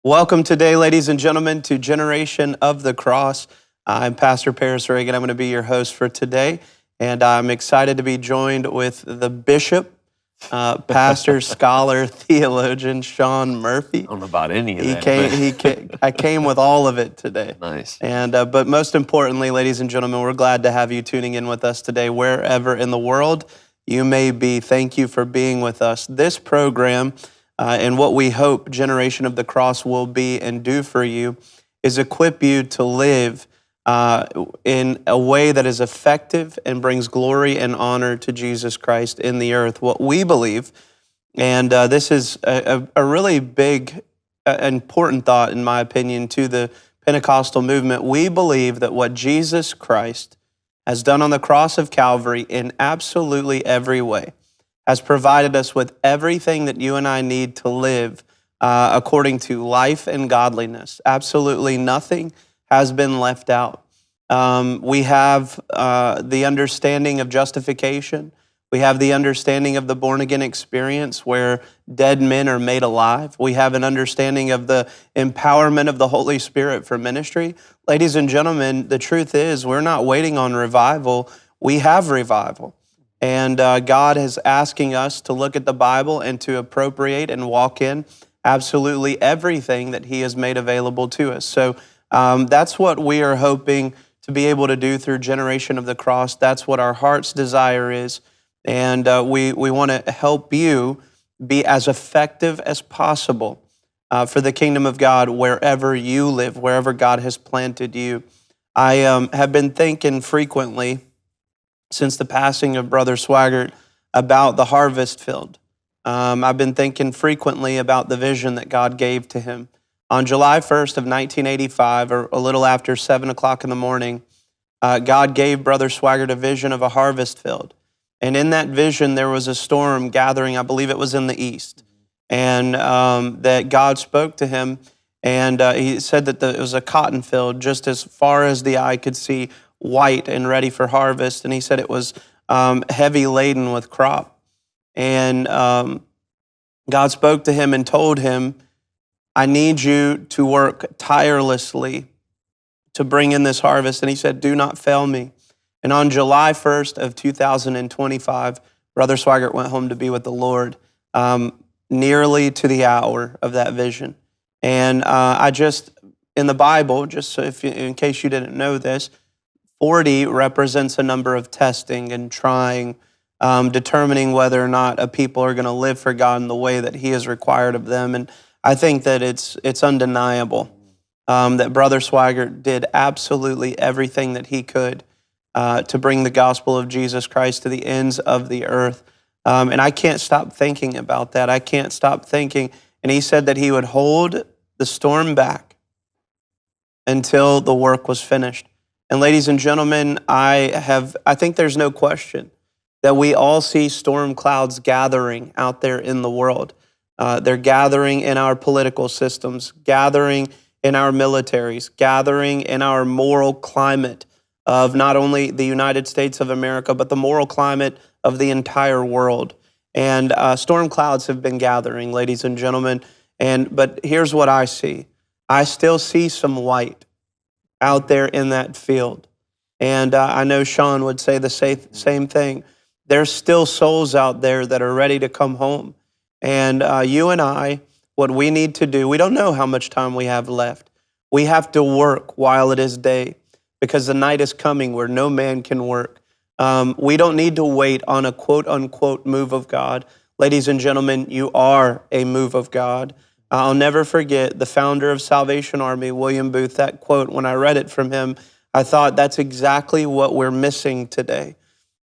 Welcome today, ladies and gentlemen, to Generation of the Cross. I'm Pastor Ragan. I'm going to be your host for today, and I'm excited to be joined with the bishop, pastor, scholar, theologian, Shaun Murphy. I don't know about any of that. I came with all of it today. Nice. And but most importantly, ladies and gentlemen, we're glad to have you tuning in with us today, wherever in the world you may be. Thank you for being with us. This program, and what we hope Generation of the Cross will be and do for you, is equip you to live in a way that is effective and brings glory and honor to Jesus Christ in the earth. What we believe, and this is a really big, important thought, in my opinion, to the Pentecostal movement. We believe that what Jesus Christ has done on the cross of Calvary in absolutely every way has provided us with everything that you and I need to live according to life and godliness. Absolutely nothing has been left out. We have the understanding of justification. We have the understanding of the born-again experience where dead men are made alive. We have an understanding of the empowerment of the Holy Spirit for ministry. Ladies and gentlemen, the truth is we're not waiting on revival. We have revival. And God is asking us to look at the Bible and to appropriate and walk in absolutely everything that He has made available to us. So that's what we are hoping to be able to do through Generation of the Cross. That's what our heart's desire is. And we want to help you be as effective as possible for the kingdom of God wherever you live, wherever God has planted you. I have been thinking frequently since the passing of Brother Swaggart about the harvest field. I've been thinking frequently about the vision that God gave to him. On July 1st of 1985, or a little after 7 o'clock in the morning, God gave Brother Swaggart a vision of a harvest field. And in that vision, there was a storm gathering, I believe it was in the east. And that God spoke to him, and he said that it was a cotton field just as far as the eye could see, white and ready for harvest. And he said it was heavy laden with crop. And God spoke to him and told him, I need you to work tirelessly to bring in this harvest. And he said, do not fail me. And on July 1st of 2025, Brother Swaggart went home to be with the Lord, nearly to the hour of that vision. And in the Bible, just so in case you didn't know this, 40 represents a number of testing and trying, determining whether or not a people are going to live for God in the way that He has required of them. And I think that it's undeniable that Brother Swaggart did absolutely everything that he could to bring the gospel of Jesus Christ to the ends of the earth. And I can't stop thinking about that. I can't stop thinking. And he said that he would hold the storm back until the work was finished. And ladies and gentlemen, I think there's no question that we all see storm clouds gathering out there in the world. They're gathering in our political systems, gathering in our militaries, gathering in our moral climate of not only the United States of America, but the moral climate of the entire world. And storm clouds have been gathering, ladies and gentlemen. But here's what I see. I still see some white out there in that field. And I know Shaun would say the same thing. There's still souls out there that are ready to come home. And you and I, what we need to do, we don't know how much time we have left. We have to work while it is day, because the night is coming where no man can work. We don't need to wait on a quote-unquote move of God. Ladies and gentlemen, you are a move of God. I'll never forget the founder of Salvation Army, William Booth, that quote, when I read it from him, I thought that's exactly what we're missing today.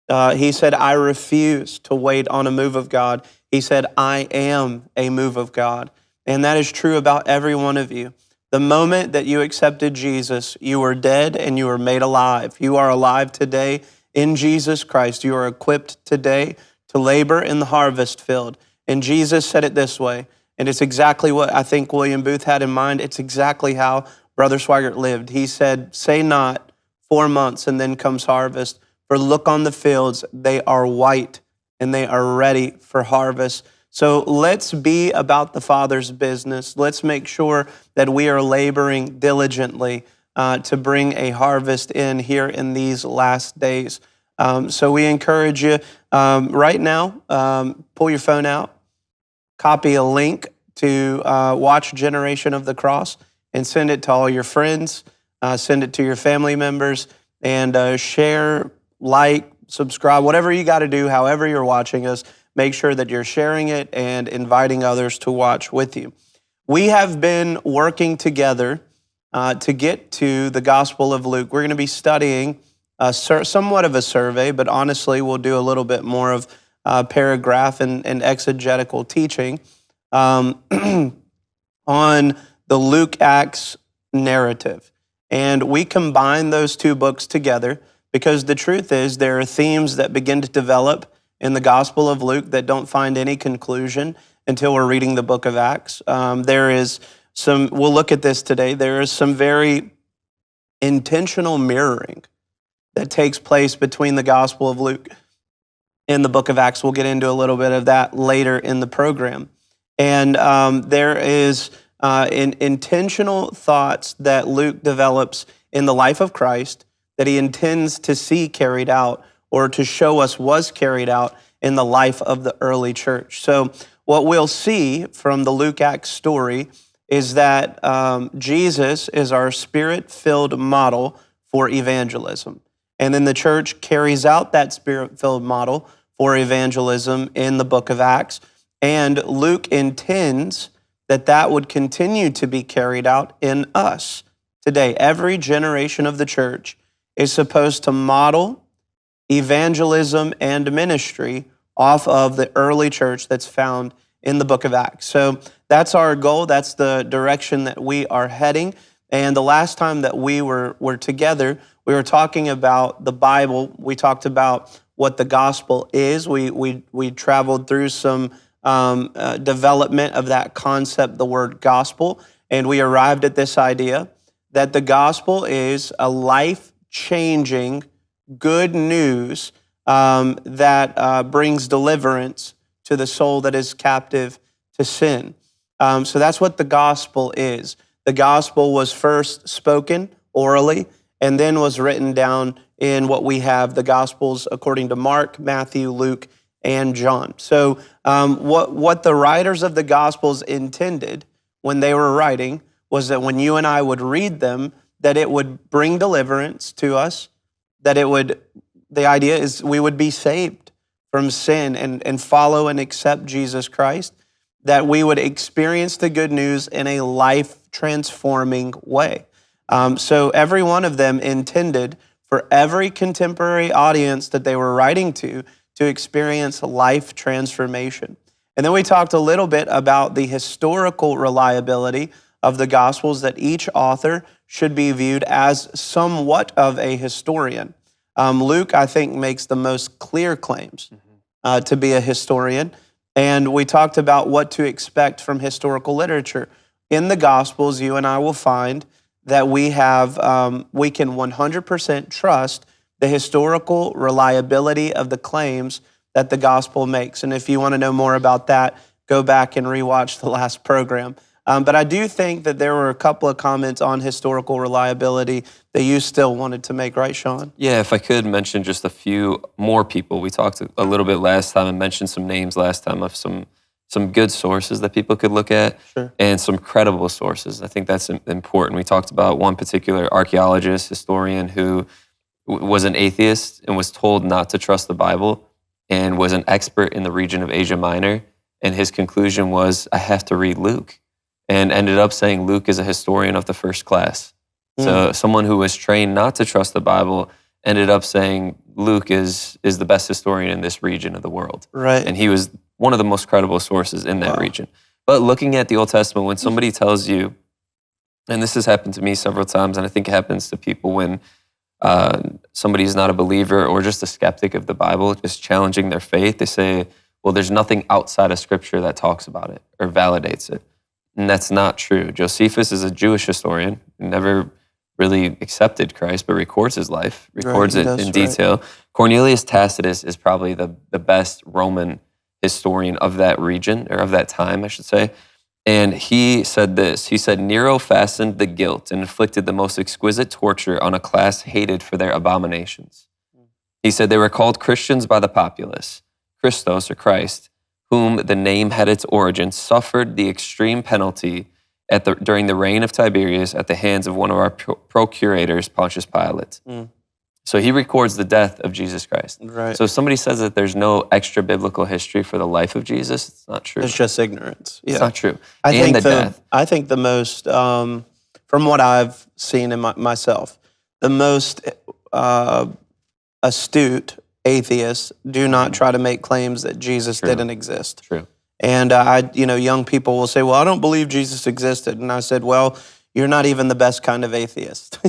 He said, I refuse to wait on a move of God. He said, I am a move of God. And that is true about every one of you. The moment that you accepted Jesus, you were dead and you were made alive. You are alive today in Jesus Christ. You are equipped today to labor in the harvest field. And Jesus said it this way, and it's exactly what I think William Booth had in mind. It's exactly how Brother Swaggart lived. He said, say not 4 months and then comes harvest, for look on the fields, they are white and they are ready for harvest. So let's be about the Father's business. Let's make sure that we are laboring diligently to bring a harvest in here in these last days. So we encourage you right now, pull your phone out, copy a link to watch Generation of the Cross, and send it to all your friends, send it to your family members, and share, like, subscribe, whatever you got to do, however you're watching us, make sure that you're sharing it and inviting others to watch with you. We have been working together to get to the Gospel of Luke. We're going to be studying somewhat of a survey, but honestly, we'll do a little bit more of paragraph and exegetical teaching on the Luke Acts narrative. And we combine those two books together because the truth is there are themes that begin to develop in the Gospel of Luke that don't find any conclusion until we're reading the book of Acts. There is some, we'll look at this today, there is some very intentional mirroring that takes place between the Gospel of Luke and the book of Acts. We'll get into a little bit of that later in the program. And there is intentional thoughts that Luke develops in the life of Christ that he intends to see carried out or to show us was carried out in the life of the early church. So what we'll see from the Luke Acts story is that Jesus is our Spirit-filled model for evangelism. And then the church carries out that Spirit-filled model for evangelism in the book of Acts. And Luke intends that would continue to be carried out in us today. Every generation of the church is supposed to model evangelism and ministry off of the early church that's found in the book of Acts. So that's our goal. That's the direction that we are heading. And the last time that we were together, we were talking about the Bible. We talked about what the gospel is. We traveled through some development of that concept, the word gospel, and we arrived at this idea that the gospel is a life-changing good news that brings deliverance to the soul that is captive to sin. So that's what the gospel is. The gospel was first spoken orally and then was written down in what we have, the gospels according to Mark, Matthew, Luke, and John. So what the writers of the gospels intended when they were writing was that when you and I would read them, that it would bring deliverance to us, that the idea is we would be saved from sin and follow and accept Jesus Christ, that we would experience the good news in a life-transforming way. So every one of them intended for every contemporary audience that they were writing to experience life transformation. And then we talked a little bit about the historical reliability of the Gospels, that each author should be viewed as somewhat of a historian. Luke, I think, makes the most clear claims to be a historian. And we talked about what to expect from historical literature. In the Gospels, you and I will find that we can 100% trust the historical reliability of the claims that the gospel makes. And if you want to know more about that, go back and rewatch the last program. But I do think that there were a couple of comments on historical reliability that you still wanted to make, right, Shaun? Yeah, if I could mention just a few more people. We talked a little bit last time and mentioned some names last time of some good sources that people could look at, sure, and some credible sources. I think that's important. We talked about one particular archaeologist, historian, who was an atheist and was told not to trust the Bible and was an expert in the region of Asia Minor. And his conclusion was, I have to read Luke, and ended up saying Luke is a historian of the first class. So someone who was trained not to trust the Bible ended up saying Luke is the best historian in this region of the world. Right. And he was one of the most credible sources in that region. But looking at the Old Testament, when somebody tells you, and this has happened to me several times, and I think it happens to people when somebody's not a believer or just a skeptic of the Bible, just challenging their faith, they say, well, there's nothing outside of Scripture that talks about it or validates it. And that's not true. Josephus is a Jewish historian, never really accepted Christ, but records his life, records it in detail. Cornelius Tacitus is probably the best Roman historian of that region, or of that time, I should say. And he said this. He said, Nero fastened the guilt and inflicted the most exquisite torture on a class hated for their abominations. He said they were called Christians by the populace. Christos, or Christ, whom the name had its origin, suffered the extreme penalty during the reign of Tiberius at the hands of one of our procurators, Pontius Pilate. So he records the death of Jesus Christ. Right. So if somebody says that there's no extra biblical history for the life of Jesus, it's not true. It's just ignorance. It's not true. I and think death. I think the most, from what I've seen in myself, the most astute atheists do not try to make claims that Jesus didn't exist. True. And young people will say, well, I don't believe Jesus existed. And I said, well, you're not even the best kind of atheist.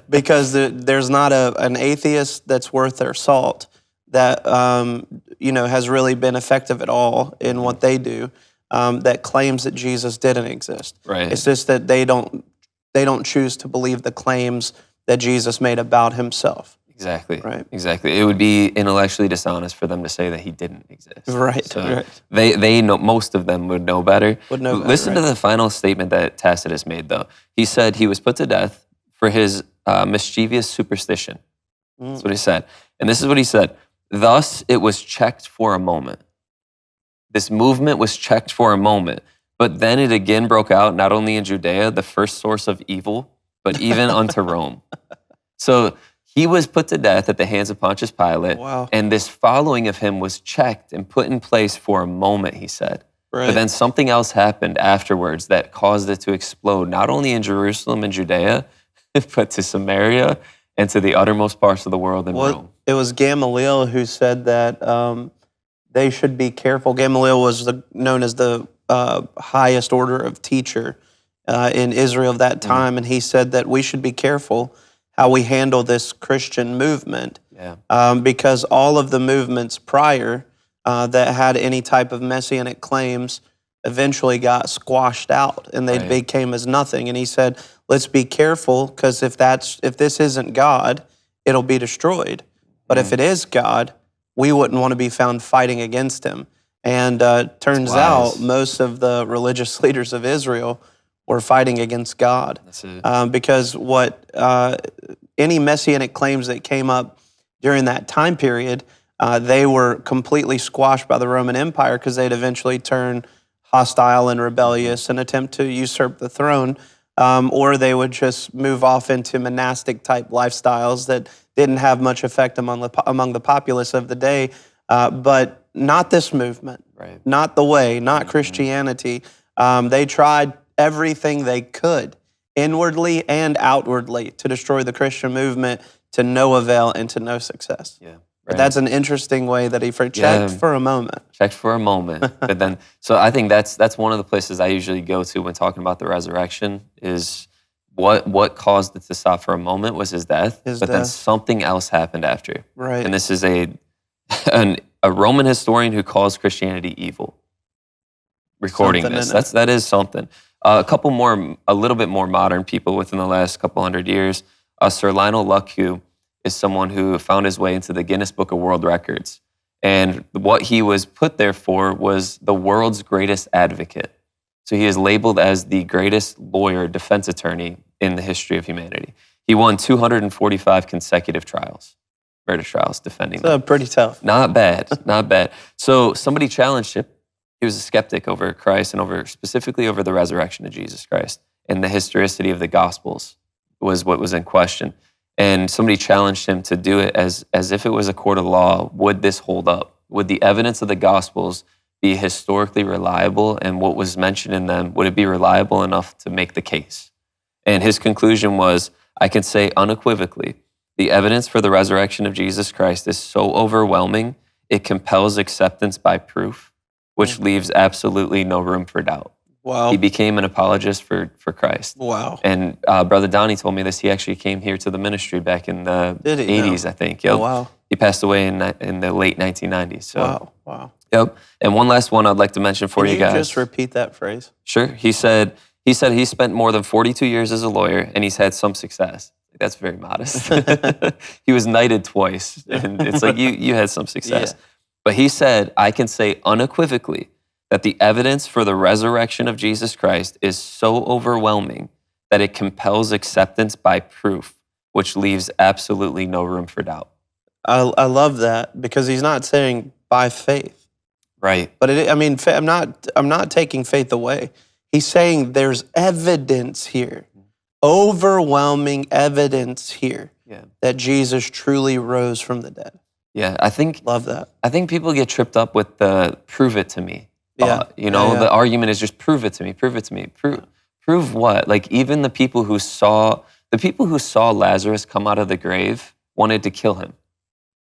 Because there's not an atheist that's worth their salt that, has really been effective at all in what they do, that claims that Jesus didn't exist. Right. It's just that they don't choose to believe the claims that Jesus made about himself. Exactly. Right. Exactly. It would be intellectually dishonest for them to say that he didn't exist. Right. So right. They know, most of them would know better. Listen right. to the final statement that Tacitus made, though. He said he was put to death for his mischievous superstition. That's what he said. And this is what he said. Thus, it was checked for a moment. This movement was checked for a moment, but then it again broke out, not only in Judea, the first source of evil, but even unto Rome. So he was put to death at the hands of Pontius Pilate, Wow. and this following of him was checked and put in place for a moment, he said. Right. But then something else happened afterwards that caused it to explode, not only in Jerusalem and Judea, but to Samaria and to the uttermost parts of the world in Rome. It was Gamaliel who said that they should be careful. Gamaliel was known as the highest order of teacher in Israel of that time, and he said that we should be careful how we handle this Christian movement, because all of the movements prior that had any type of messianic claims eventually got squashed out, and they became as nothing. And he said, let's be careful, because if this isn't God, it'll be destroyed. But if it is God, we wouldn't want to be found fighting against him. And turns out most of the religious leaders of Israel were fighting against God. That's it. Because any messianic claims that came up during that time period, they were completely squashed by the Roman Empire, because they'd eventually turn hostile and rebellious and attempt to usurp the throne, or they would just move off into monastic type lifestyles that didn't have much effect among the populace of the day, but not this movement, not the way, not Christianity. They tried everything they could, inwardly and outwardly, to destroy the Christian movement, to no avail and to no success. Yeah. But that's an interesting way that he checked for a moment. Checked for a moment. But then, so I think that's one of the places I usually go to when talking about the resurrection is what caused it to stop for a moment was his death. Then something else happened after. Right. And this is a Roman historian who calls Christianity evil. Recording this. That is something. A little bit more modern people within the last couple hundred years. Sir Lionel Luckhoo is someone who found his way into the Guinness Book of World Records. And what he was put there for was the world's greatest advocate. So he is labeled as the greatest lawyer, defense attorney in the history of humanity. He won 245 consecutive trials, murder trials, defending them. Pretty tough. Not bad, not bad. So somebody challenged him. He was a skeptic over Christ and specifically over the resurrection of Jesus Christ. And the historicity of the Gospels was what was in question. And somebody challenged him to do it as if it was a court of law. Would this hold up? Would the evidence of the Gospels be historically reliable? And what was mentioned in them, would it be reliable enough to make the case? And his conclusion was, I can say unequivocally, the evidence for the resurrection of Jesus Christ is so overwhelming, it compels acceptance by proof, which leaves absolutely no room for doubt. Wow. He became an apologist for Christ. Wow. And Brother Donnie told me this. He actually came here to the ministry back in the 80s, I think. Yep. Oh, wow. He passed away in the late 1990s. So. Wow. Yep. And one last one I'd like to mention for you guys. Can you just repeat that phrase? Sure. He said he spent more than 42 years as a lawyer, and he's had some success. That's very modest. He was knighted twice, and it's like you had some success. But he said, I can say unequivocally that the evidence for the resurrection of Jesus Christ is so overwhelming that it compels acceptance by proof, which leaves absolutely no room for doubt. I love that, because he's not saying by faith. Right. But I'm not taking faith away. He's saying there's evidence here, overwhelming evidence here, that Jesus truly rose from the dead. Yeah, Love that. I think people get tripped up with the prove it to me thought. Yeah. The argument is just prove it to me, prove it to me. Prove what? Like, even the people who saw Lazarus come out of the grave wanted to kill him.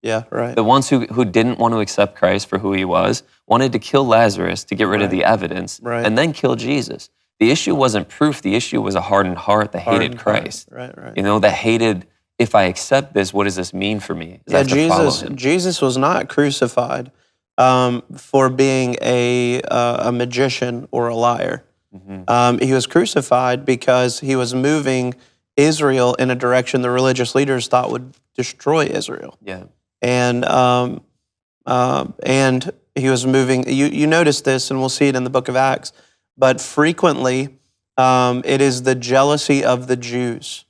Yeah, right. The ones who didn't want to accept Christ for who he was wanted to kill Lazarus to get rid of the evidence and then kill Jesus. The issue wasn't proof. The issue was a hardened heart that hated Christ. Right. That hated, if I accept this, what does this mean for me? Jesus was not crucified for being a magician or a liar. Mm-hmm. He was crucified because he was moving Israel in a direction the religious leaders thought would destroy Israel. Yeah. And he was moving. You notice this, and we'll see it in the book of Acts. But frequently, it is the jealousy of the Jews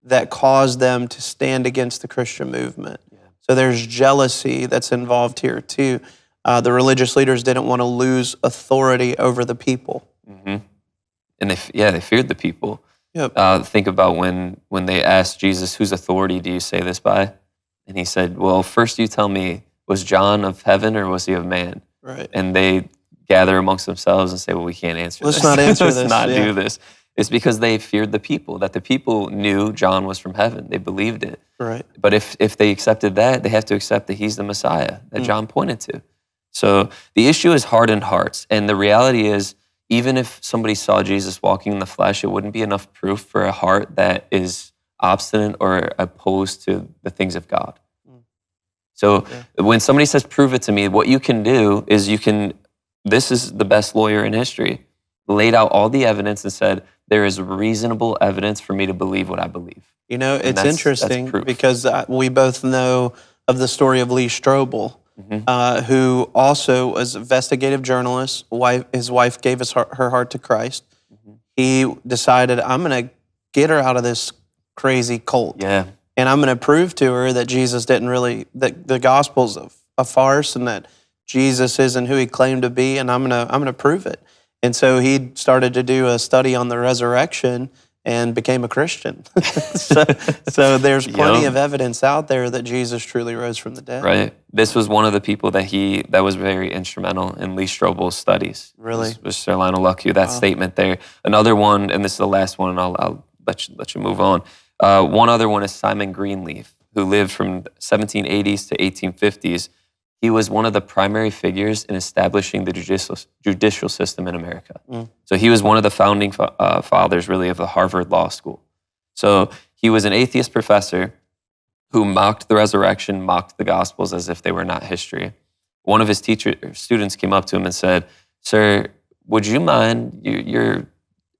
that caused them to stand against the Christian movement. Yeah. So there's jealousy that's involved here too. The religious leaders didn't want to lose authority over the people. Mm-hmm. And they feared the people. Yep. Think about when they asked Jesus, whose authority do you say this by? And he said, well, first you tell me, was John of heaven or was he of man? Right. And they gather amongst themselves and say, well, we can't answer this. Let's not answer this. Let's not do this. It's because they feared the people, that the people knew John was from heaven. They believed it. Right. But if they accepted that, they have to accept that he's the Messiah that John pointed to. So the issue is hardened hearts. And the reality is, even if somebody saw Jesus walking in the flesh, it wouldn't be enough proof for a heart that is obstinate or opposed to the things of God. So when somebody says, prove it to me, what you can do is this is the best lawyer in history, laid out all the evidence and said, there is reasonable evidence for me to believe what I believe. It's interesting because we both know of the story of Lee Strobel, who also was an investigative journalist. His wife gave her heart to Christ. He decided, I'm going to get her out of this crazy cult. Yeah. And I'm going to prove to her that Jesus didn't really, that the gospel's a farce and that Jesus isn't who he claimed to be, and I'm going to prove it. And so he started to do a study on the resurrection and became a Christian. so there's plenty of evidence out there that Jesus truly rose from the dead. Right. This was one of the people that was very instrumental in Lee Strobel's studies. Really? Was Sir Lionel Luckhoo, that statement there. Another one, and this is the last one, and I'll let you move on. One other one is Simon Greenleaf, who lived from 1780s to 1850s. He was one of the primary figures in establishing the judicial system in America. So he was one of the founding fathers, really, of the Harvard Law School. So he was an atheist professor who mocked the resurrection, mocked the Gospels as if they were not history. One of his students came up to him and said, "Sir, would you mind, you're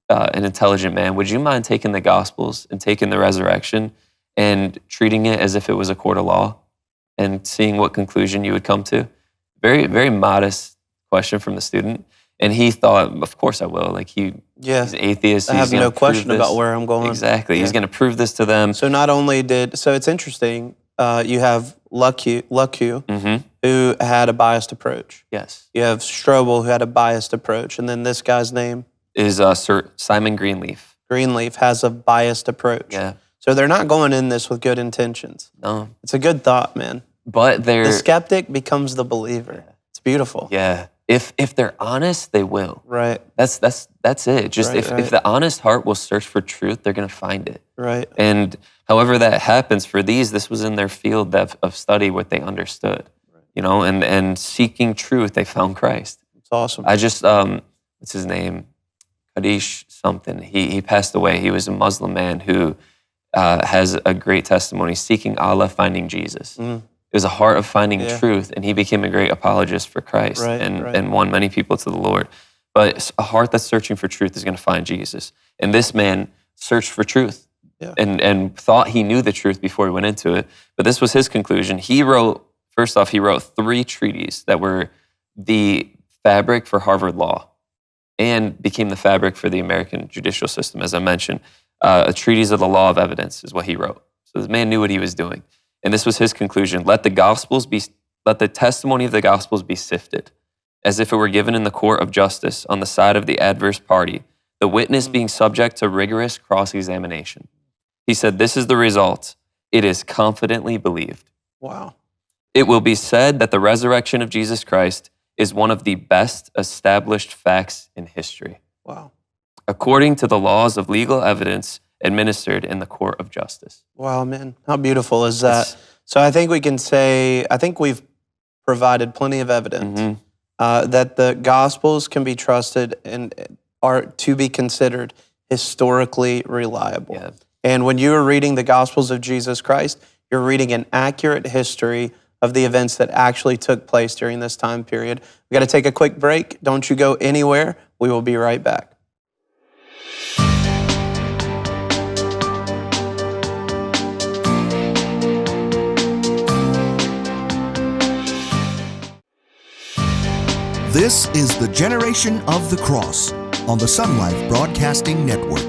an intelligent man, would you mind taking the Gospels and taking the resurrection and treating it as if it was a court of law and seeing what conclusion you would come to?" Very, very modest question from the student. And he thought, of course I will. Like he's an atheist. I have no question about where I'm going. Exactly. He's going to prove this to them. So it's interesting, you have Luckhoo, who had a biased approach. Yes. You have Strobel, who had a biased approach. And then this guy's name? Is Sir Simon Greenleaf. Greenleaf has a biased approach. Yeah. So they're not going in this with good intentions. No. It's a good thought, man. But the skeptic becomes the believer. It's beautiful. Yeah. If they're honest, they will. Right. That's it. Just if the honest heart will search for truth, they're going to find it. Right. And however that happens for this was in their field of study, what they understood. Right. And seeking truth, they found Christ. It's awesome. I just what's his name? Kadish something. He passed away. He was a Muslim man who has a great testimony, seeking Allah, finding Jesus. It was a heart of finding truth, and he became a great apologist for Christ and won many people to the Lord. But a heart that's searching for truth is going to find Jesus. And this man searched for truth and thought he knew the truth before he went into it. But this was his conclusion. He wrote First off, he wrote 3 treatises that were the fabric for Harvard law and became the fabric for the American judicial system, as I mentioned. A treatise of the law of evidence is what he wrote. So this man knew what he was doing. And this was his conclusion. Let the testimony of the Gospels be sifted, as if it were given in the court of justice on the side of the adverse party, the witness being subject to rigorous cross-examination. He said, this is the result. It is confidently believed. Wow. It will be said that the resurrection of Jesus Christ is one of the best established facts in history. Wow. According to the laws of legal evidence administered in the court of justice. Wow, man. How beautiful is that? So I think we can say, I think we've provided plenty of evidence that the Gospels can be trusted and are to be considered historically reliable. Yeah. And when you are reading the Gospels of Jesus Christ, you're reading an accurate history of the events that actually took place during this time period. We got to take a quick break. Don't you go anywhere. We will be right back. This is the Generation of the Cross on the Sun Life Broadcasting Network.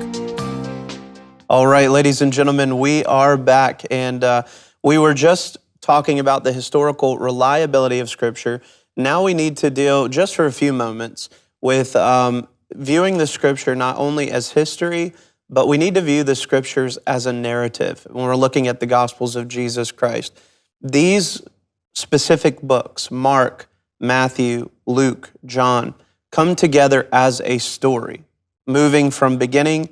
All right, ladies and gentlemen, we are back, and we were just talking about the historical reliability of Scripture. Now we need to deal, just for a few moments, with viewing the Scripture not only as history, but we need to view the Scriptures as a narrative when we're looking at the Gospels of Jesus Christ. These specific books, Mark, Matthew, Luke, John, come together as a story, moving from beginning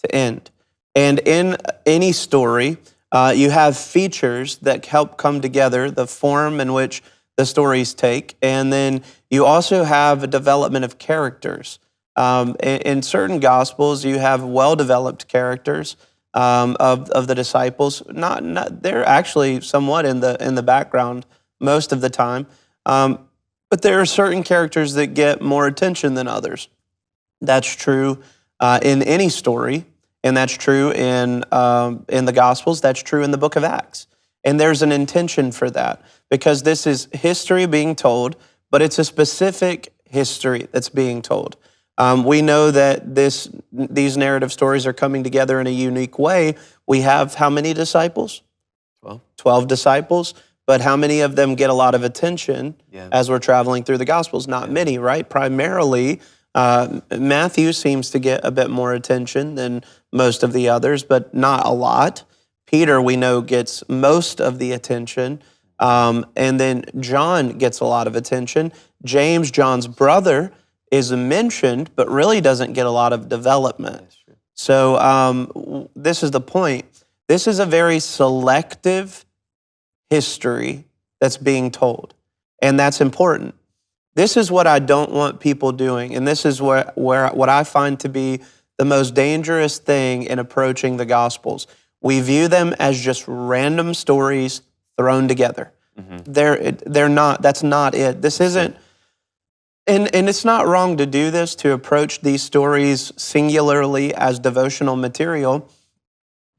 to end. And in any story, you have features that help come together, the form in which the stories take, and then you also have a development of characters. In certain Gospels, you have well-developed characters of the disciples. They're actually somewhat in the background most of the time. But there are certain characters that get more attention than others. That's true in any story, and that's true in the Gospels. That's true in the book of Acts. And there's an intention for that because this is history being told, but it's a specific history that's being told. We know that these narrative stories are coming together in a unique way. We have how many disciples? 12 disciples. But how many of them get a lot of attention as we're traveling through the Gospels? Not many, right? Primarily, Matthew seems to get a bit more attention than most of the others, but not a lot. Peter, we know, gets most of the attention. And then John gets a lot of attention. James, John's brother, is mentioned, but really doesn't get a lot of development. So this is the point. This is a very selective history that's being told, and that's important. This is what I don't want people doing, and this is what I find to be the most dangerous thing in approaching the Gospels. We view them as just random stories thrown together. They're not. That's not it. This isn't. And it's not wrong to do this, to approach these stories singularly as devotional material.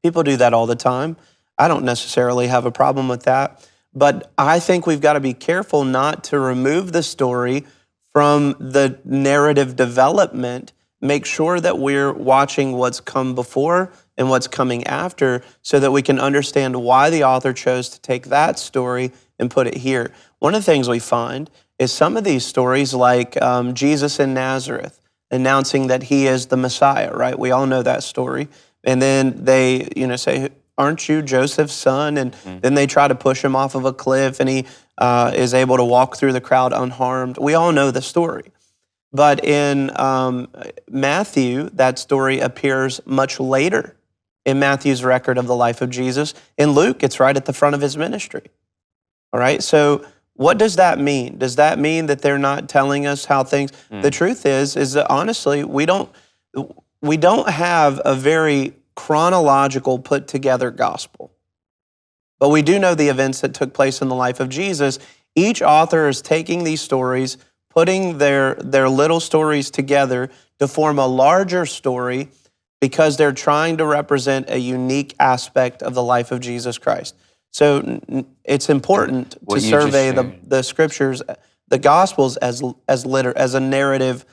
People do that all the time. I don't necessarily have a problem with that, but I think we've got to be careful not to remove the story from the narrative development. Make sure that we're watching what's come before and what's coming after so that we can understand why the author chose to take that story and put it here. One of the things we find is some of these stories, like Jesus in Nazareth, announcing that he is the Messiah, right? We all know that story. And then they, say, aren't you Joseph's son? And then they try to push him off of a cliff, and he is able to walk through the crowd unharmed. We all know the story. But in Matthew, that story appears much later in Matthew's record of the life of Jesus. In Luke, it's right at the front of his ministry. All right, so what does that mean? Does that mean that they're not telling us how things... The truth is that honestly, we don't have a very chronological, put-together gospel. But we do know the events that took place in the life of Jesus. Each author is taking these stories, putting their little stories together to form a larger story because they're trying to represent a unique aspect of the life of Jesus Christ. So it's important What to you just survey shared. the scriptures, the Gospels as a narrative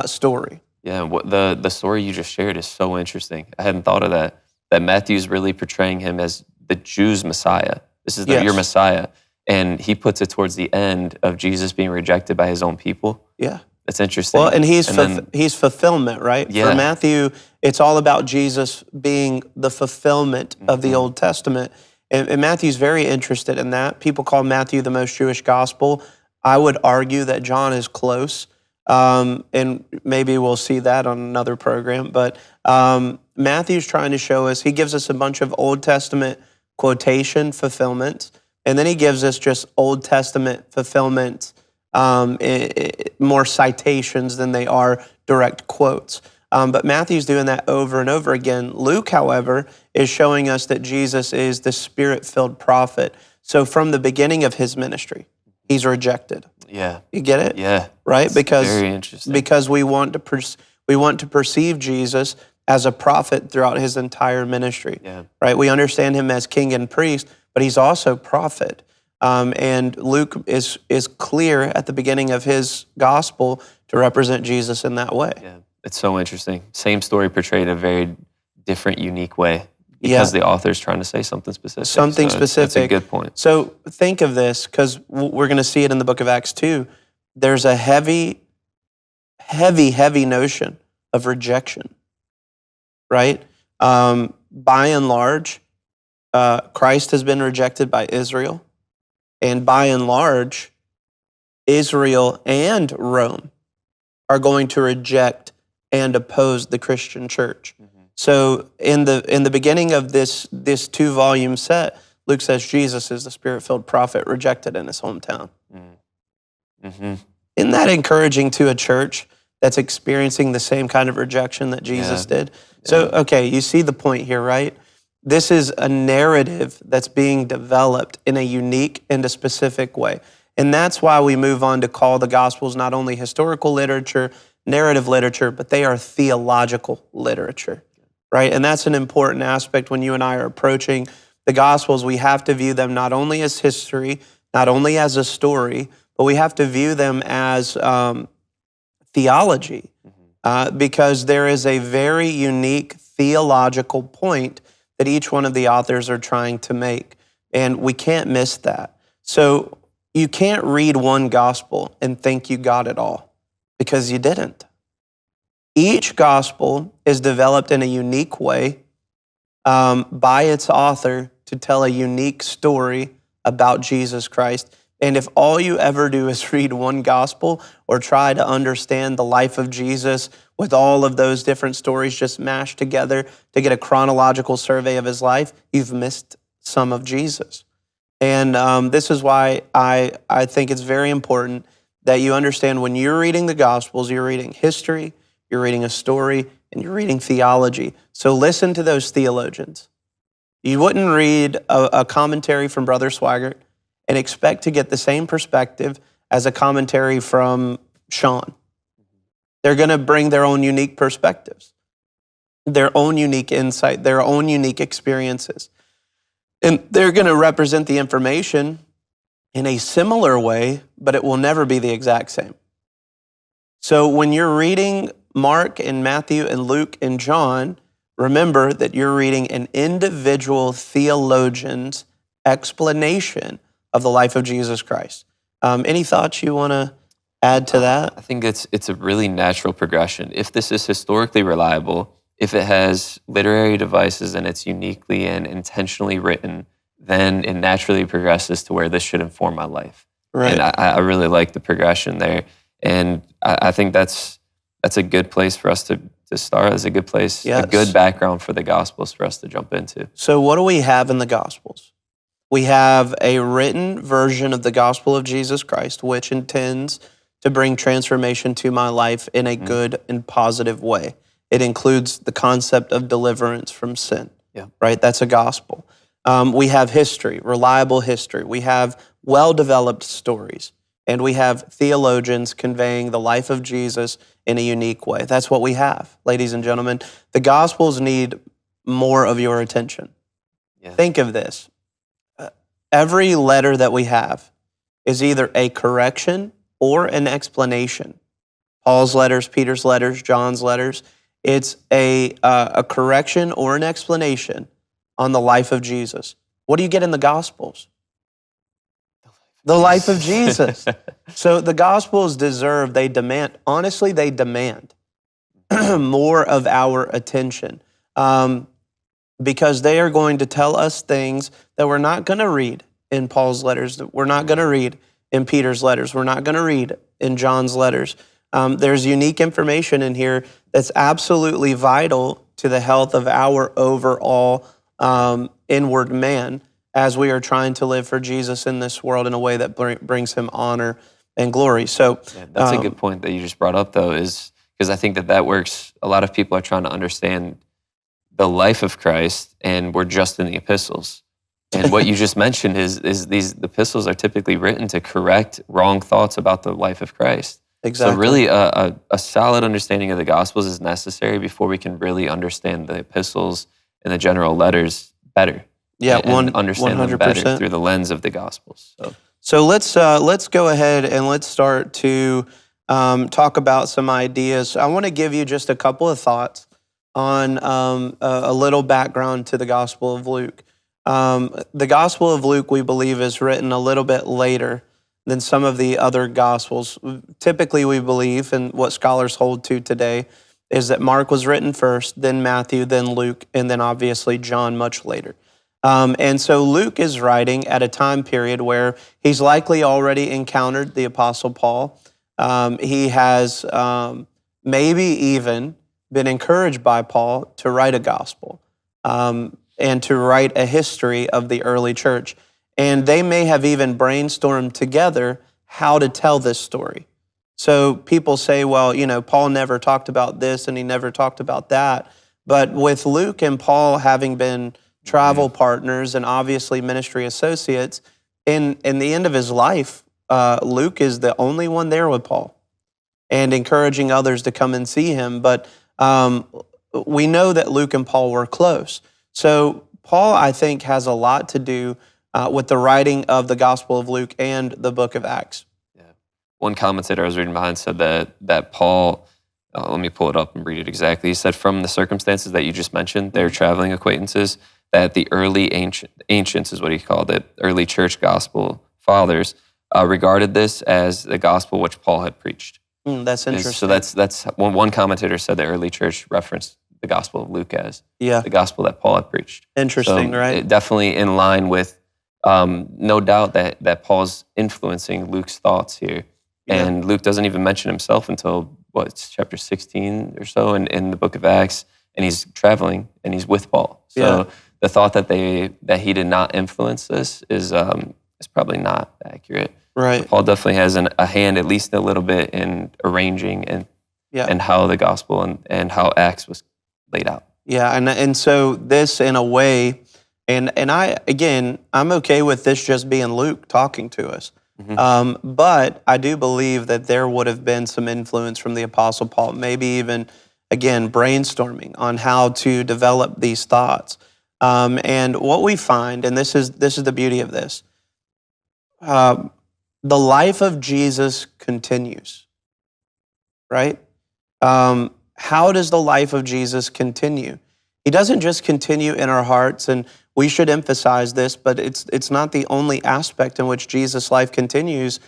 story. Yeah, what the story you just shared is so interesting. I hadn't thought of that. That Matthew's really portraying him as the Jews' Messiah. This is your Yes. Messiah. And he puts it towards the end of Jesus being rejected by his own people. Yeah. That's interesting. Well, and he's then, he's fulfillment, right? Yeah. For Matthew, it's all about Jesus being the fulfillment of the Old Testament. And Matthew's very interested in that. People call Matthew the most Jewish gospel. I would argue that John is close. And maybe we'll see that on another program. But Matthew's trying to show us, he gives us a bunch of Old Testament quotation fulfillments, and then he gives us just Old Testament fulfillments, more citations than they are direct quotes. But Matthew's doing that over and over again. Luke, however, is showing us that Jesus is the Spirit-filled prophet. So from the beginning of his ministry, he's rejected. yeah, You get it? yeah. Right? It's Because very interesting. because we want to perceive Jesus as a prophet throughout his entire ministry. Yeah. Right? We understand him as king and priest, but he's also prophet. And Luke is clear at the beginning of his gospel to represent Jesus in that way. Yeah, it's so interesting. Same story portrayed a very different, unique way because the author's trying to say something specific. Something So That's a specific. good point. So think of this, because we're going to see it in the book of Acts too. There's a heavy notion of rejection, right? By and large, Christ has been rejected by Israel. And by and large, Israel and Rome are going to reject and oppose the Christian church. So in the beginning of this 2-volume set, Luke says Jesus is the Spirit-filled prophet rejected in his hometown. Mm-hmm. Isn't that encouraging to a church that's experiencing the same kind of rejection that Jesus did? So, okay, you see the point here, right? This is a narrative that's being developed in a unique and a specific way. And that's why we move on to call the Gospels not only historical literature, narrative literature, but they are theological literature, right? And that's an important aspect when you and I are approaching the Gospels. We have to view them not only as history, not only as a story, but we have to view them as theology, because there is a very unique theological point that each one of the authors are trying to make, and we can't miss that. So you can't read one gospel and think you got it all, because you didn't. Each gospel is developed in a unique way by its author to tell a unique story about Jesus Christ. And if all you ever do is read one gospel or try to understand the life of Jesus with all of those different stories just mashed together to get a chronological survey of his life, you've missed some of Jesus. And this is why I think it's very important that you understand when you're reading the Gospels, you're reading history, you're reading a story, and you're reading theology. So listen to those theologians. You wouldn't read a commentary from Brother Swaggart and expect to get the same perspective as a commentary from Shaun. They're going to bring their own unique perspectives, their own unique insight, their own unique experiences. And they're going to represent the information in a similar way, but it will never be the exact same. So when you're reading Mark and Matthew and Luke and John, remember that you're reading an individual theologian's explanation of the life of Jesus Christ. Any thoughts you want to add to that? I think it's a really natural progression. If this is historically reliable, if it has literary devices and it's uniquely and intentionally written, then it naturally progresses to where this should inform my life. Right. And I really like the progression there. And I think that's a good place for us to start. It's a good place, Yes. a good background for the Gospels for us to jump into. So what do we have in the Gospels? We have a written version of the gospel of Jesus Christ, which intends to bring transformation to my life in a good and positive way. It includes the concept of deliverance from sin, right? That's a gospel. We have history, reliable history. We have well-developed stories, and we have theologians conveying the life of Jesus in a unique way. That's what we have, ladies and gentlemen. The Gospels need more of your attention. Yeah. Think of this. every letter that we have is either a correction or an explanation. Paul's letters, Peter's letters, John's letters, it's a correction or an explanation on the life of Jesus. What do you get in the Gospels? The life of Jesus. So the Gospels honestly, they demand more of our attention because they are going to tell us things that we're not going to read in Paul's letters, that we're not going to read in Peter's letters, we're not going to read in John's letters. There's unique information in here that's absolutely vital to the health of our overall inward man as we are trying to live for Jesus in this world in a way that brings him honor and glory. So yeah, that's a good point that you just brought up, though, is because I think that works. A lot of people are trying to understand the life of Christ, and we're just in the epistles. And what you just mentioned is these epistles are typically written to correct wrong thoughts about the life of Christ. Exactly. So really a solid understanding of the Gospels is necessary before we can really understand the epistles and the general letters better. Yeah, and understand 100%. them better through the lens of the Gospels. So let's go ahead and let's start to talk about some ideas. I want to give you just a couple of thoughts on a little background to the Gospel of Luke. The Gospel of Luke, we believe, is written a little bit later than some of the other Gospels. Typically, we believe, and what scholars hold to today, is that Mark was written first, then Matthew, then Luke, and then obviously John much later. And so Luke is writing at a time period where he's likely already encountered the Apostle Paul. He has maybe even been encouraged by Paul to write a gospel and to write a history of the early church. And they may have even brainstormed together how to tell this story. So people say, well, Paul never talked about this and he never talked about that. But with Luke and Paul having been travel partners and obviously ministry associates, in the end of his life, Luke is the only one there with Paul and encouraging others to come and see him. But we know that Luke and Paul were close. So Paul, I think, has a lot to do with the writing of the Gospel of Luke and the book of Acts. Yeah. One commentator I was reading behind said that Paul, let me pull it up and read it exactly. He said, from the circumstances that you just mentioned, their traveling acquaintances, that the early ancients is what he called it, early church gospel fathers, regarded this as the gospel which Paul had preached. That's interesting. So that's one commentator said the early church referenced the gospel of Luke as the gospel that Paul had preached. Interesting, so right? Definitely in line with, no doubt that Paul's influencing Luke's thoughts here. Yeah. And Luke doesn't even mention himself until, it's chapter 16 or so in the book of Acts, and he's traveling and he's with Paul. So the thought that he did not influence this is probably not accurate. Right. Paul definitely has a hand, at least a little bit, in arranging and how the gospel and how Acts was laid out. Yeah, and so this in a way, and I'm okay with this just being Luke talking to us. Mm-hmm. But I do believe that there would have been some influence from the Apostle Paul, maybe even, again, brainstorming on how to develop these thoughts. And what we find, and this is the beauty of this, the life of Jesus continues, right? How does the life of Jesus continue? He doesn't just continue in our hearts, and we should emphasize this, but it's not the only aspect in which Jesus' life continues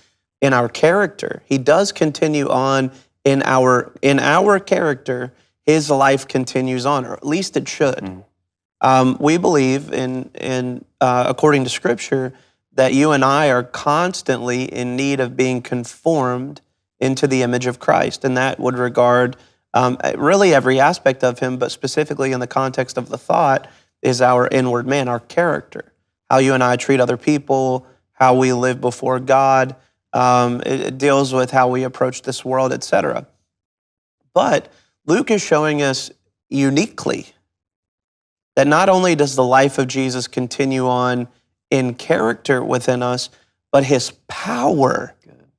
in our character. He does continue on in our character. His life continues on, or at least it should. We believe in according to Scripture that you and I are constantly in need of being conformed into the image of Christ, and that would regard really every aspect of him, but specifically in the context of the thought is our inward man, our character, how you and I treat other people, how we live before God. It deals with how we approach this world, etc. But Luke is showing us uniquely that not only does the life of Jesus continue on in character within us, but his power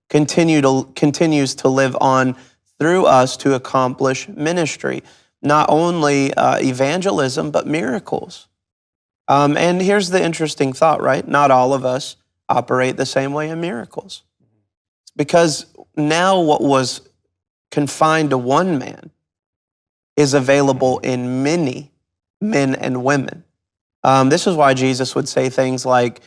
continues to live on through us to accomplish ministry. Not only evangelism, but miracles. And here's the interesting thought, right? Not all of us operate the same way in miracles. Because now what was confined to one man is available in many men and women. This is why Jesus would say things like,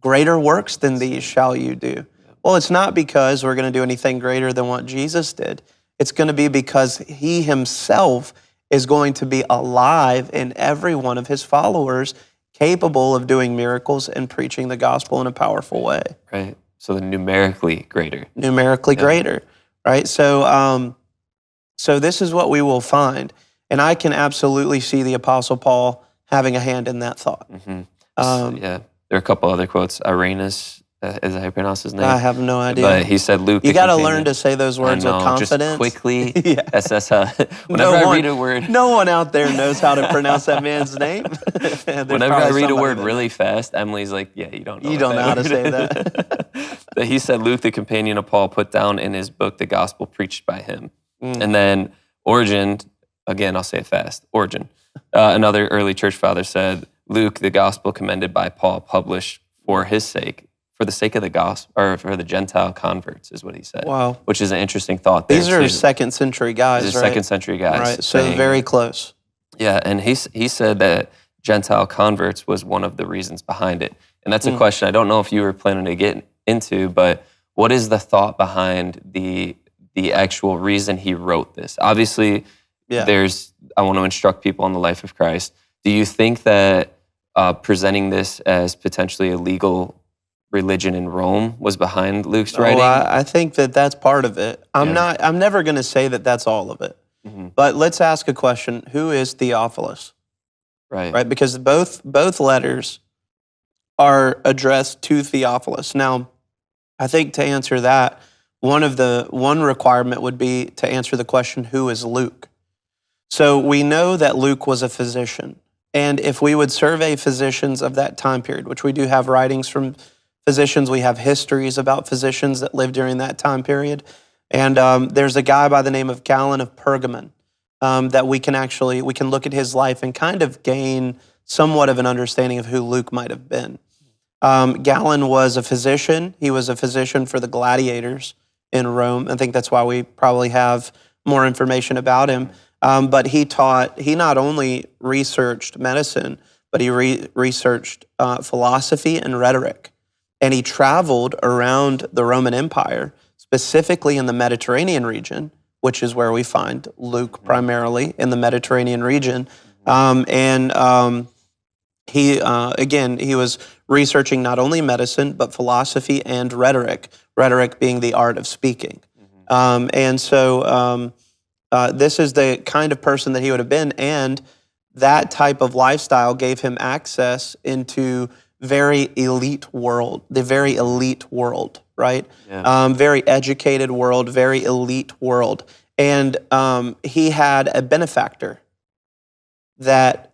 greater works than these shall you do. Well, it's not because we're going to do anything greater than what Jesus did. It's going to be because he himself is going to be alive in every one of his followers, capable of doing miracles and preaching the gospel in a powerful way. Right. So the numerically greater. Numerically greater, right? So this is what we will find. And I can absolutely see the Apostle Paul having a hand in that thought. There are a couple other quotes. Irenaeus, is that how you pronounce his name? I have no idea. But he said, Luke, you got to learn to say those words with confidence. Just quickly. Yeah. That's how, whenever I read a word. No one out there knows how to pronounce that man's name. Whenever I read a word really fast, Emily's like, yeah, you don't know. You don't know how to say that. But he said, Luke, the companion of Paul, put down in his book the gospel preached by him. And then Origen, again, I'll say it fast, Origen, another early church father said, Luke, the gospel commended by Paul, published for his sake, for the sake of the gospel, or for the Gentile converts, is what he said. Wow. Which is an interesting thought there. These are second century guys, These are right? second century guys. Right, so very close. Yeah, and he said that Gentile converts was one of the reasons behind it. And that's a question I don't know if you were planning to get into, but what is the thought behind the actual reason he wrote this? Obviously, I want to instruct people on the life of Christ. Do you think that presenting this as potentially a legal religion in Rome was behind Luke's writing? I think that that's part of it. I'm never going to say that that's all of it. But let's ask a question. Who is Theophilus? Right? Because both letters are addressed to Theophilus. Now, I think to answer that, one requirement would be to answer the question, who is Luke? So we know that Luke was a physician. And if we would survey physicians of that time period, which we do have writings from physicians, we have histories about physicians that lived during that time period. And there's a guy by the name of Galen of Pergamon that we can look at his life and kind of gain somewhat of an understanding of who Luke might have been. Galen was a physician. He was a physician for the gladiators in Rome. I think that's why we probably have more information about him. But he not only researched medicine, but he researched philosophy and rhetoric. And he traveled around the Roman Empire, specifically in the Mediterranean region, which is where we find Luke primarily, in the Mediterranean region. He was researching not only medicine, but philosophy and rhetoric being the art of speaking. This is the kind of person that he would have been, and that type of lifestyle gave him access into the very elite world, right? Yeah. Very educated world, very elite world. And he had a benefactor that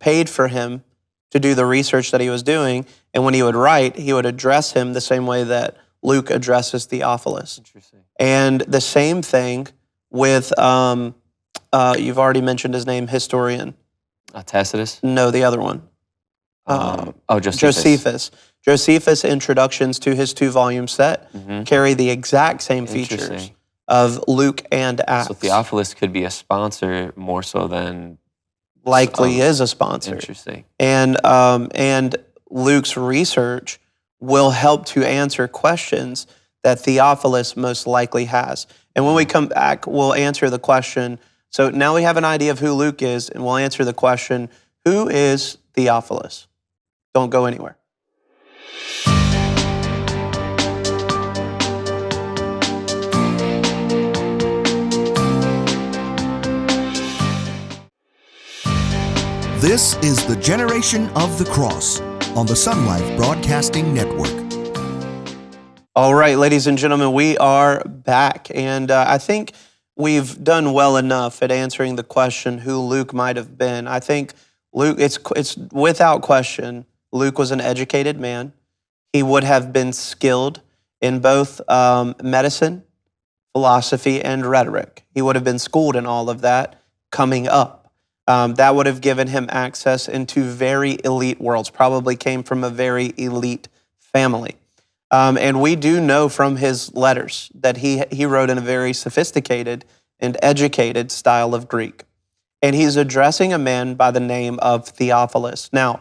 paid for him to do the research that he was doing. And when he would write, he would address him the same way that Luke addresses Theophilus. Interesting. And the same thing with, you've already mentioned his name, historian. Tacitus? No, the other one. Josephus. Josephus' introductions to his 2-volume set carry the exact same features of Luke and Acts. So Theophilus could be a sponsor more so than... Likely is a sponsor. Interesting. And Luke's research will help to answer questions that Theophilus most likely has. And when we come back, we'll answer the question. So now we have an idea of who Luke is, and we'll answer the question, who is Theophilus? Don't go anywhere. This is the Generation of the Cross on the Sun Life Broadcasting Network. All right, ladies and gentlemen, we are back, and I think we've done well enough at answering the question who Luke might have been. I think Luke, it's without question, Luke was an educated man. He would have been skilled in both medicine, philosophy, and rhetoric. He would have been schooled in all of that coming up. That would have given him access into very elite worlds, probably came from a very elite family. And we do know from his letters that he wrote in a very sophisticated and educated style of Greek. And he's addressing a man by the name of Theophilus. Now,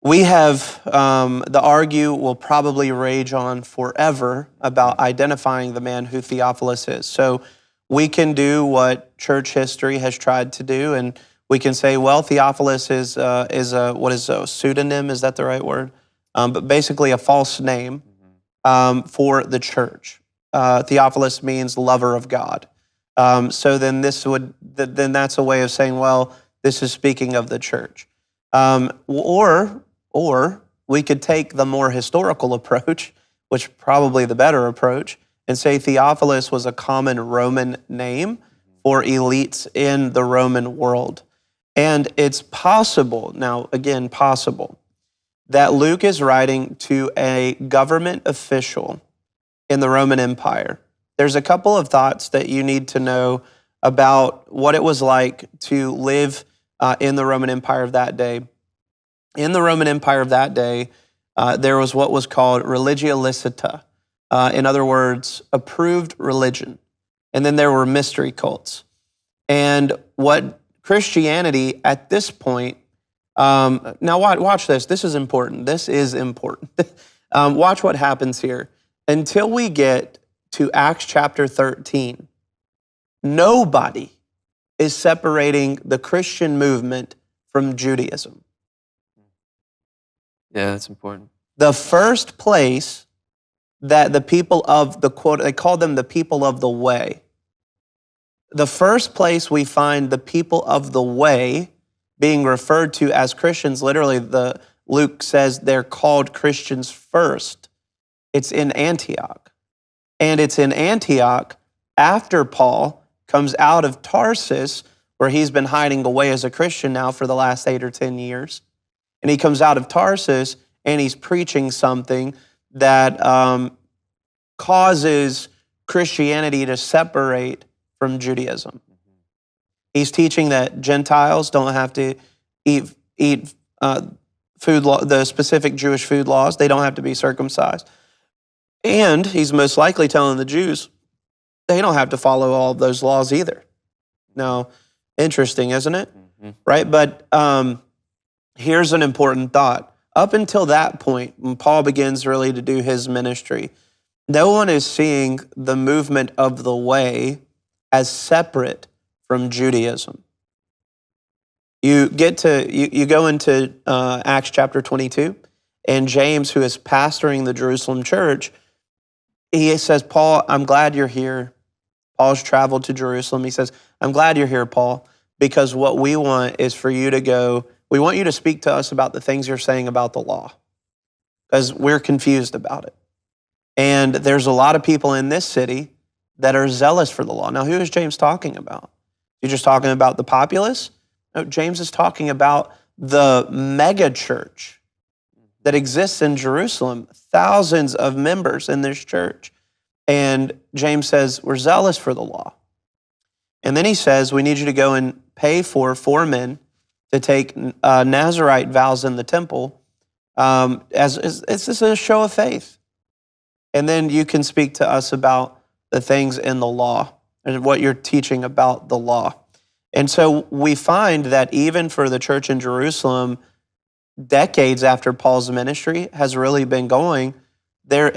we have, the argue will probably rage on forever about identifying the man who Theophilus is. So we can do what church history has tried to do, and we can say, well, Theophilus is a pseudonym? Is that the right word? But basically a false name for the church. Theophilus means lover of God. So then that's a way of saying, well, this is speaking of the church. Or we could take the more historical approach, which probably the better approach, and say Theophilus was a common Roman name for elites in the Roman world. And it's possible, now again, possible, that Luke is writing to a government official in the Roman Empire. There's a couple of thoughts that you need to know about what it was like to live in the Roman Empire of that day. In the Roman Empire of that day, there was what was called religia licita. In other words, approved religion. And then there were mystery cults. And what Christianity at this point, now watch this. This is important. This is important. Watch what happens here. Until we get to Acts chapter 13, nobody is separating the Christian movement from Judaism. Yeah, that's important. The first place that the people of the quote, they call them the people of the way. The first place we find the people of the way being referred to as Christians, literally Luke says they're called Christians first. It's in Antioch. And it's in Antioch after Paul comes out of Tarsus, where he's been hiding away as a Christian now for the last 8 or 10 years. And he comes out of Tarsus and he's preaching something that causes Christianity to separate from Judaism. He's teaching that Gentiles don't have to eat food law, the specific Jewish food laws. They don't have to be circumcised. And he's most likely telling the Jews they don't have to follow all of those laws either. Now, interesting, isn't it? Mm-hmm. Right? But here's an important thought. Up until that point, when Paul begins really to do his ministry, no one is seeing the movement of the way as separate from Judaism. You go into Acts chapter 22, and James, who is pastoring the Jerusalem church, he says, Paul, I'm glad you're here. Paul's traveled to Jerusalem. He says, I'm glad you're here, Paul, because what we want is for you to go, we want you to speak to us about the things you're saying about the law, because we're confused about it. And there's a lot of people in this city that are zealous for the law. Now, who is James talking about? You're just talking about the populace? No, James is talking about the mega church that exists in Jerusalem, thousands of members in this church. And James says, we're zealous for the law. And then he says, we need you to go and pay for 4 men to take Nazirite vows in the temple as it's just a show of faith. And then you can speak to us about the things in the law and what you're teaching about the law. And so we find that even for the church in Jerusalem, decades after Paul's ministry has really been going there,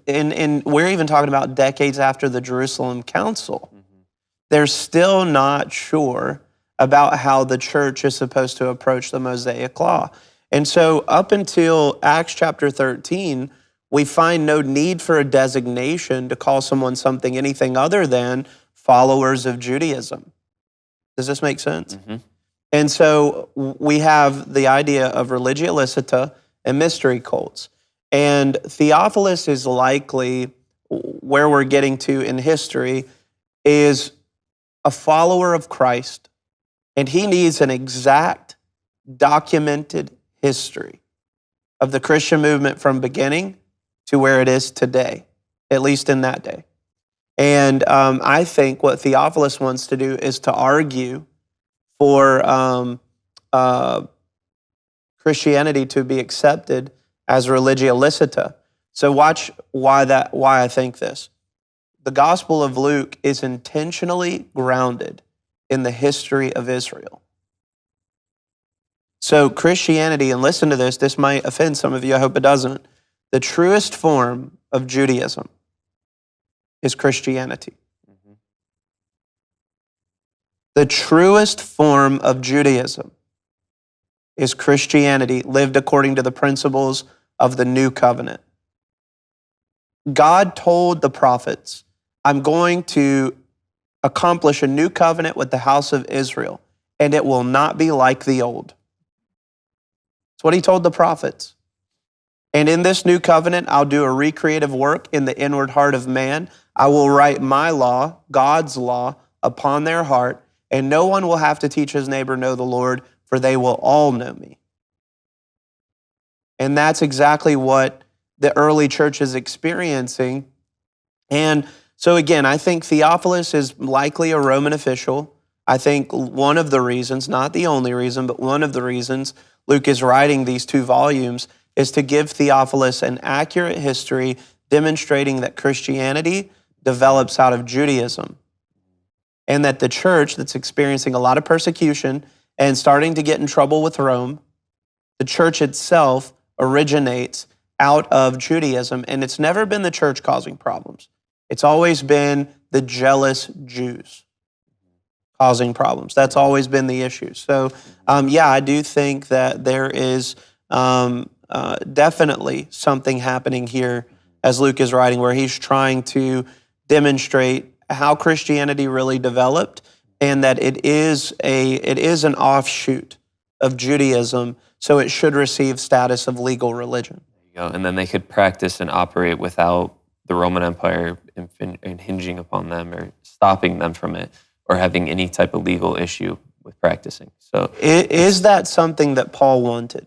and we're even talking about decades after the Jerusalem Council. Mm-hmm. They're still not sure about how the church is supposed to approach the Mosaic Law. And so up until Acts chapter 13, we find no need for a designation to call someone something anything other than followers of Judaism. Does this make sense? Mm-hmm. And so we have the idea of religia licita and mystery cults. And Theophilus is likely, where we're getting to in history, is a follower of Christ, and he needs an exact documented history of the Christian movement from beginning to where it is today, at least in that day. And I think what Theophilus wants to do is to argue for Christianity to be accepted as religio licita. So watch why I think this. The Gospel of Luke is intentionally grounded in the history of Israel. So Christianity, and listen to this might offend some of you, I hope it doesn't. The truest form of Judaism is Christianity. The truest form of Judaism is Christianity lived according to the principles of the new covenant. God told the prophets, I'm going to accomplish a new covenant with the house of Israel, and it will not be like the old. That's what he told the prophets. And in this new covenant, I'll do a recreative work in the inward heart of man. I will write my law, God's law, upon their heart, and no one will have to teach his neighbor know the Lord, for they will all know me. And that's exactly what the early church is experiencing. And so again, I think Theophilus is likely a Roman official. I think one of the reasons, not the only reason, but one of the reasons Luke is writing these 2 volumes is to give Theophilus an accurate history demonstrating that Christianity develops out of Judaism, and that the church that's experiencing a lot of persecution and starting to get in trouble with Rome, the church itself originates out of Judaism, and it's never been the church causing problems. It's always been the jealous Jews causing problems. That's always been the issue. So, I do think that there is definitely something happening here as Luke is writing, where he's trying to demonstrate how Christianity really developed, and that it is an offshoot of Judaism, so it should receive status of legal religion. There you go. And then they could practice and operate without the Roman Empire hinging upon them or stopping them from it, or having any type of legal issue with practicing. So, is that something that Paul wanted?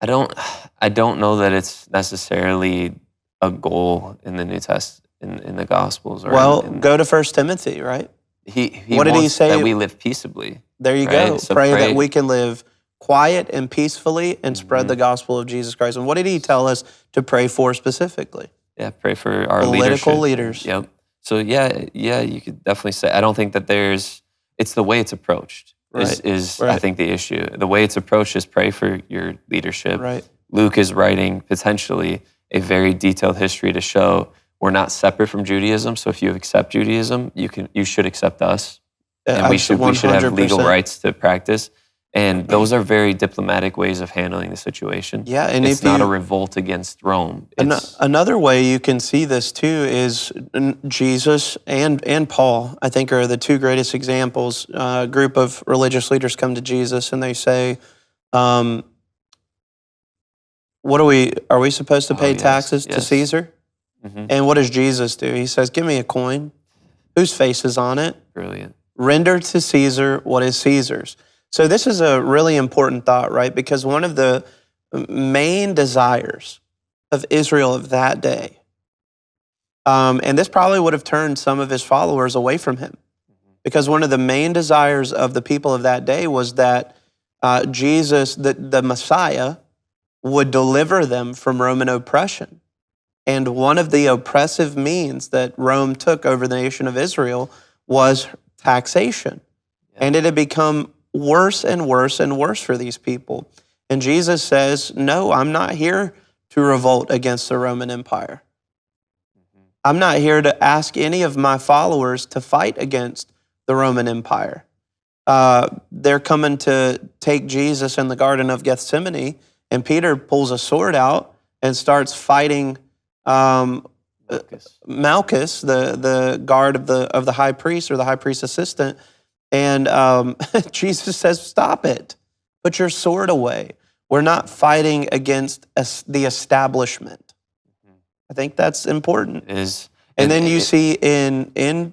I don't know that it's necessarily a goal in the New Testament, in the Gospels. Or go to 1 Timothy, right? He what did he say? That we live peaceably. There you right? go. So pray that we can live quiet and peacefully and spread the gospel of Jesus Christ. And what did he tell us to pray for specifically? Yeah, pray for our political leaders. Yep. So you could definitely say, I don't think that it's the way it's approached is I think the issue. The way it's approached is pray for your leadership. Right. Luke is writing potentially a very detailed history to show we're not separate from Judaism. So if you accept Judaism, you should accept us. And we should have legal rights to practice. And those are very diplomatic ways of handling the situation. Yeah, and it's not a revolt against Rome. Another way you can see this too is Jesus and Paul, I think, are the 2 greatest examples. A group of religious leaders come to Jesus and they say, are we supposed to pay taxes to Caesar? Mm-hmm. And what does Jesus do? He says, give me a coin. Whose face is on it? Brilliant. Render to Caesar what is Caesar's. So this is a really important thought, right? Because one of the main desires of Israel of that day, and this probably would have turned some of his followers away from him, because one of the main desires of the people of that day was that Jesus, the Messiah, would deliver them from Roman oppression. And one of the oppressive means that Rome took over the nation of Israel was taxation. Yeah. And it had become worse and worse and worse for these people. And Jesus says, no, I'm not here to revolt against the Roman Empire. I'm not here to ask any of my followers to fight against the Roman Empire. They're coming to take Jesus in the Garden of Gethsemane, and Peter pulls a sword out and starts fighting Malchus, the guard of the high priest, or the high priest's assistant. And Jesus says, stop it. Put your sword away. We're not fighting against the establishment. I think that's important. It is. And then you see in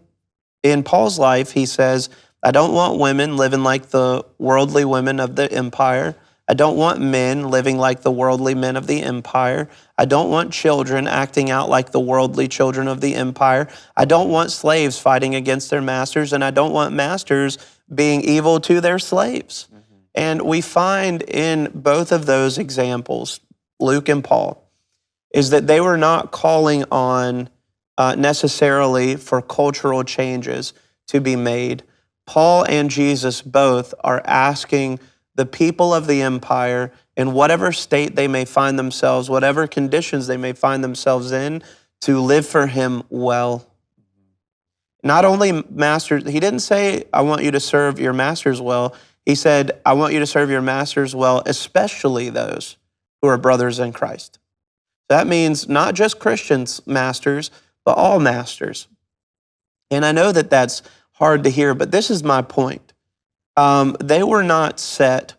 Paul's life, he says, I don't want women living like the worldly women of the empire. I don't want men living like the worldly men of the empire. I don't want children acting out like the worldly children of the empire. I don't want slaves fighting against their masters, and I don't want masters being evil to their slaves. And we find in both of those examples, Luke and Paul, is that they were not calling on necessarily for cultural changes to be made. Paul and Jesus both are asking the people of the empire, in whatever state they may find themselves, whatever conditions they may find themselves in, to live for him well. Not only masters, he didn't say, I want you to serve your masters well. He said, I want you to serve your masters well, especially those who are brothers in Christ. That means not just Christians' masters, but all masters. And I know that that's hard to hear, but this is my point. They were not set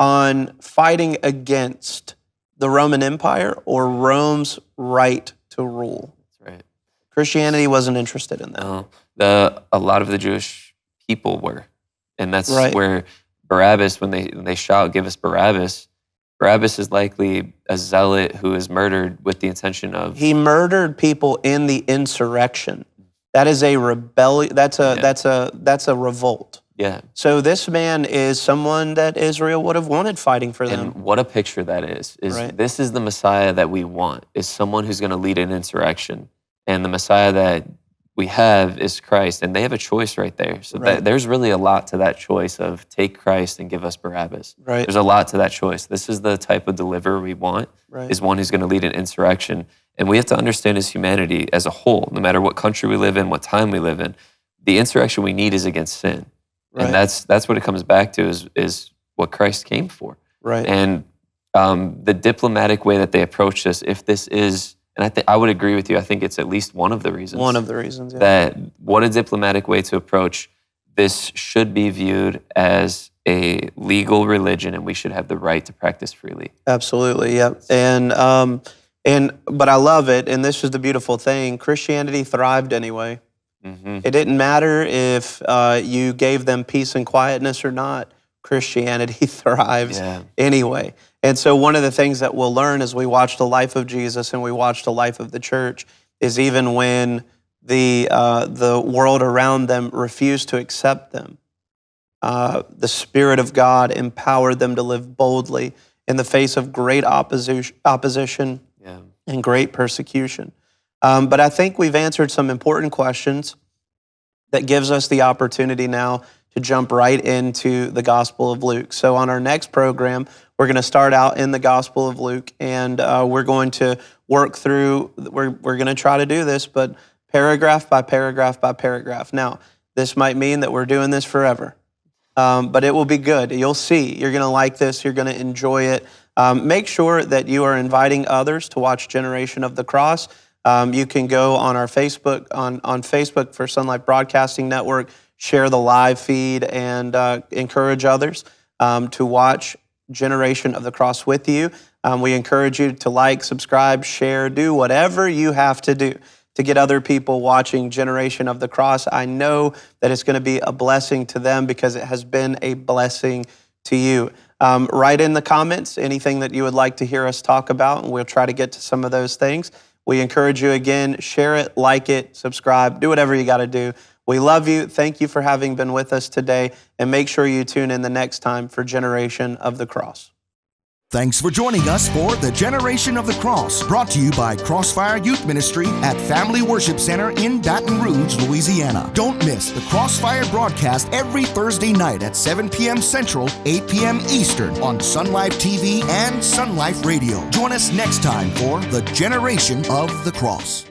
on fighting against the Roman Empire or Rome's right to rule. That's right. Christianity wasn't interested in that. No, a lot of the Jewish people were, and that's Right. where Barabbas, when they shout, "Give us Barabbas," Barabbas is likely a zealot who is murdered with the intention of. He murdered people in the insurrection. That is a rebellion. That's a revolt. Yeah. So this man is someone that Israel would have wanted fighting for them. And what a picture that is. Right. This is the Messiah that we want, is someone who's going to lead an insurrection. And the Messiah that we have is Christ. And they have a choice right there. So Right. there's really a lot to that choice of take Christ and give us Barabbas. Right. There's a lot to that choice. This is the type of deliverer we want, Right. is one who's going to lead an insurrection. And we have to understand as humanity as a whole, no matter what country we live in, what time we live in, the insurrection we need is against sin. Right. And that's what it comes back to is what Christ came for. Right. And the diplomatic way that they approach this, if this is, and I would agree with you, I think it's at least one of the reasons. One of the reasons, yeah. That what a diplomatic way to approach this should be viewed as a legal religion, and we should have the right to practice freely. Absolutely, yep. But I love it, and this is the beautiful thing. Christianity thrived anyway. Mm-hmm. It didn't matter if you gave them peace and quietness or not. Christianity thrives anyway. And so one of the things that we'll learn as we watch the life of Jesus and we watch the life of the church is even when the world around them refused to accept them, the Spirit of God empowered them to live boldly in the face of great opposition and great persecution. But I think we've answered some important questions that gives us the opportunity now to jump right into the Gospel of Luke. So on our next program, we're going to start out in the Gospel of Luke, and we're going to work through, we're going to try to do this, but paragraph by paragraph by paragraph. Now, this might mean that we're doing this forever, but it will be good. You'll see. You're going to like this. You're going to enjoy it. Make sure that you are inviting others to watch Generation of the Cross. You can go on our Facebook, on Facebook for Sun Life Broadcasting Network, share the live feed, and encourage others to watch Generation of the Cross with you. We encourage you to like, subscribe, share, do whatever you have to do to get other people watching Generation of the Cross. I know that it's going to be a blessing to them because it has been a blessing to you. Write in the comments anything that you would like to hear us talk about, and we'll try to get to some of those things. We encourage you again, share it, like it, subscribe, do whatever you got to do. We love you. Thank you for having been with us today, and make sure you tune in the next time for Generation of the Cross. Thanks for joining us for the Generation of the Cross, brought to you by Crossfire Youth Ministry at Family Worship Center in Baton Rouge, Louisiana. Don't miss the Crossfire broadcast every Thursday night at 7 p.m. Central, 8 p.m. Eastern on Sun Life TV and Sun Life Radio. Join us next time for the Generation of the Cross.